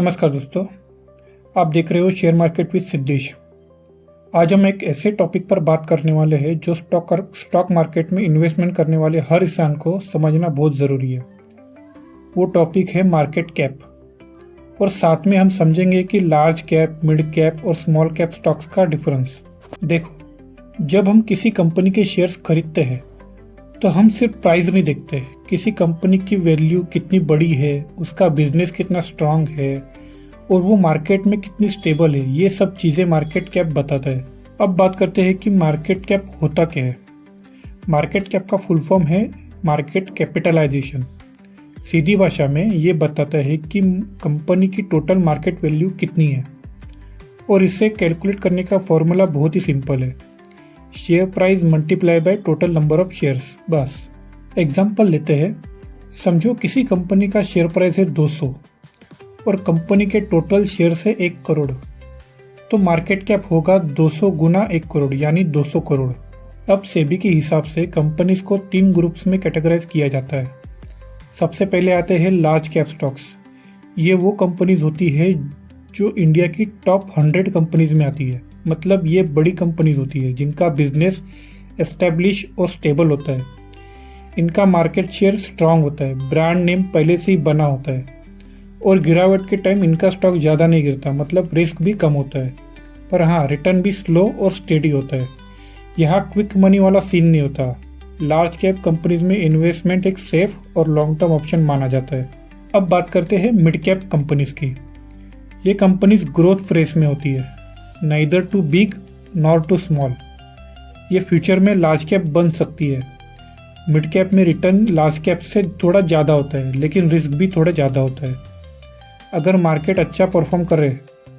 नमस्कार दोस्तों, आप देख रहे हो शेयर मार्केट विद सिद्धेश। आज हम एक ऐसे टॉपिक पर बात करने वाले हैं जो स्टॉक मार्केट में इन्वेस्टमेंट करने वाले हर इंसान को समझना बहुत ज़रूरी है। वो टॉपिक है मार्केट कैप, और साथ में हम समझेंगे कि लार्ज कैप, मिड कैप और स्मॉल कैप स्टॉक्स का डिफरेंस। देखो, जब हम किसी कंपनी के शेयर्स खरीदते हैं तो हम सिर्फ प्राइस नहीं देखते, किसी कंपनी की वैल्यू कितनी बड़ी है, उसका बिजनेस कितना स्ट्रांग है और वो मार्केट में कितनी स्टेबल है। ये सब चीज़ें मार्केट कैप बताता है। अब बात करते हैं कि मार्केट कैप होता क्या है। मार्केट कैप का फुल फॉर्म है मार्केट कैपिटलाइजेशन। सीधी भाषा में ये बताता है कि कंपनी की टोटल मार्केट वैल्यू कितनी है, और इसे कैलकुलेट करने का फॉर्मूला बहुत ही सिंपल है, share price multiply by total number of shares. बस एग्जांपल लेते हैं। समझो किसी कंपनी का शेयर प्राइस है 200 और कंपनी के टोटल शेयर्स है 1 करोड़, तो मार्केट कैप होगा 200 गुना 1 करोड़ यानी 200 करोड़। अब सेबी के हिसाब से कंपनीज को 3 ग्रुप्स में कैटेगराइज किया जाता है। सबसे पहले आते हैं लार्ज कैप स्टॉक्स। ये वो कंपनीज होती है जो इंडिया की टॉप 100 कंपनीज में आती है। मतलब ये बड़ी कंपनीज होती है जिनका बिजनेस एस्टेब्लिश और स्टेबल होता है। इनका मार्केट शेयर स्ट्रांग होता है, ब्रांड नेम पहले से ही बना होता है, और गिरावट के टाइम इनका स्टॉक ज़्यादा नहीं गिरता, मतलब रिस्क भी कम होता है। पर हाँ, रिटर्न भी स्लो और स्टेडी होता है। यहाँ क्विक मनी वाला सीन नहीं होता। लार्ज कैप कंपनीज में इन्वेस्टमेंट एक सेफ और लॉन्ग टर्म ऑप्शन माना जाता है। अब बात करते हैं मिड कैप कंपनीज की। ये कंपनीज ग्रोथ फेज में होती है, neither too big nor too small. ये फ्यूचर में लार्ज कैप बन सकती है। मिड कैप में रिटर्न लार्ज कैप से थोड़ा ज़्यादा होता है, लेकिन रिस्क भी थोड़ा ज़्यादा होता है। अगर मार्केट अच्छा परफॉर्म करे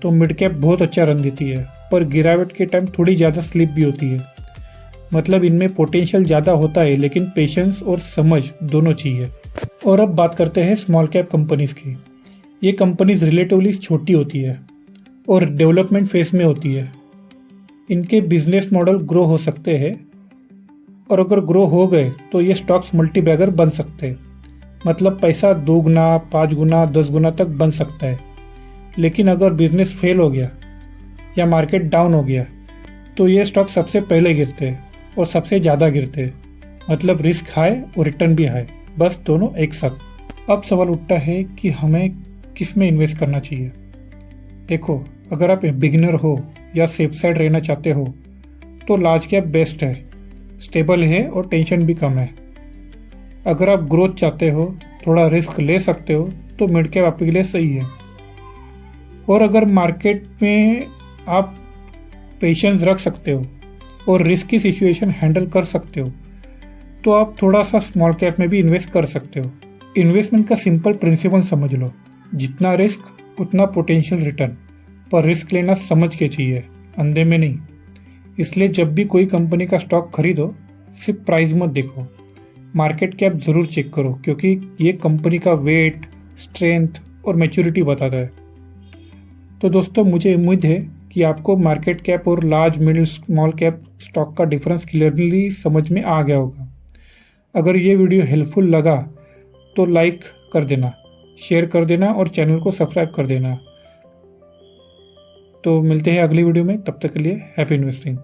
तो मिड कैप बहुत अच्छा रन देती है, पर गिरावट के टाइम थोड़ी ज़्यादा स्लिप भी होती है। मतलब इनमें पोटेंशियल ज़्यादा होता है, लेकिन पेशेंस और समझ दोनों चाहिए। और अब बात करते हैं स्मॉल कैप कंपनीज की। ये कंपनीज रिलेटिवली छोटी होती है और डेवलपमेंट फेज में होती है। इनके बिजनेस मॉडल ग्रो हो सकते हैं, और अगर ग्रो हो गए तो ये स्टॉक्स मल्टीबैगर बन सकते हैं। मतलब पैसा 2 गुना, 5 गुना, 10 गुना तक बन सकता है। लेकिन अगर बिजनेस फेल हो गया या मार्केट डाउन हो गया तो ये स्टॉक सबसे पहले गिरते हैं और सबसे ज़्यादा गिरते हैं। मतलब रिस्क हाई और रिटर्न भी हाई, बस दोनों एक साथ। अब सवाल उठता है कि हमें किस में इन्वेस्ट करना चाहिए। देखो, अगर आप बिगिनर हो या सेफ साइड रहना चाहते हो तो लार्ज कैप बेस्ट है, स्टेबल है और टेंशन भी कम है। अगर आप ग्रोथ चाहते हो, थोड़ा रिस्क ले सकते हो, तो मिड कैप आपके लिए सही है। और अगर मार्केट में आप पेशेंस रख सकते हो और रिस्क की सिचुएशन हैंडल कर सकते हो, तो आप थोड़ा सा स्मॉल कैप में भी इन्वेस्ट कर सकते हो। इन्वेस्टमेंट का सिंपल प्रिंसिपल समझ लो, जितना रिस्क उतना पोटेंशियल रिटर्न, पर रिस्क लेना समझ के चाहिए, अंधे में नहीं। इसलिए जब भी कोई कंपनी का स्टॉक खरीदो, सिर्फ प्राइस मत देखो, मार्केट कैप ज़रूर चेक करो, क्योंकि ये कंपनी का वेट, स्ट्रेंथ और मैच्योरिटी बताता है। तो दोस्तों, मुझे उम्मीद है कि आपको मार्केट कैप और large, middle, small cap stock का डिफरेंस क्लियरली समझ में आ गया होगा। अगर ये वीडियो हेल्पफुल लगा तो लाइक कर देना, शेयर कर देना और चैनल को सब्सक्राइब कर देना। तो मिलते हैं अगली वीडियो में, तब तक के लिए हैप्पी इन्वेस्टिंग।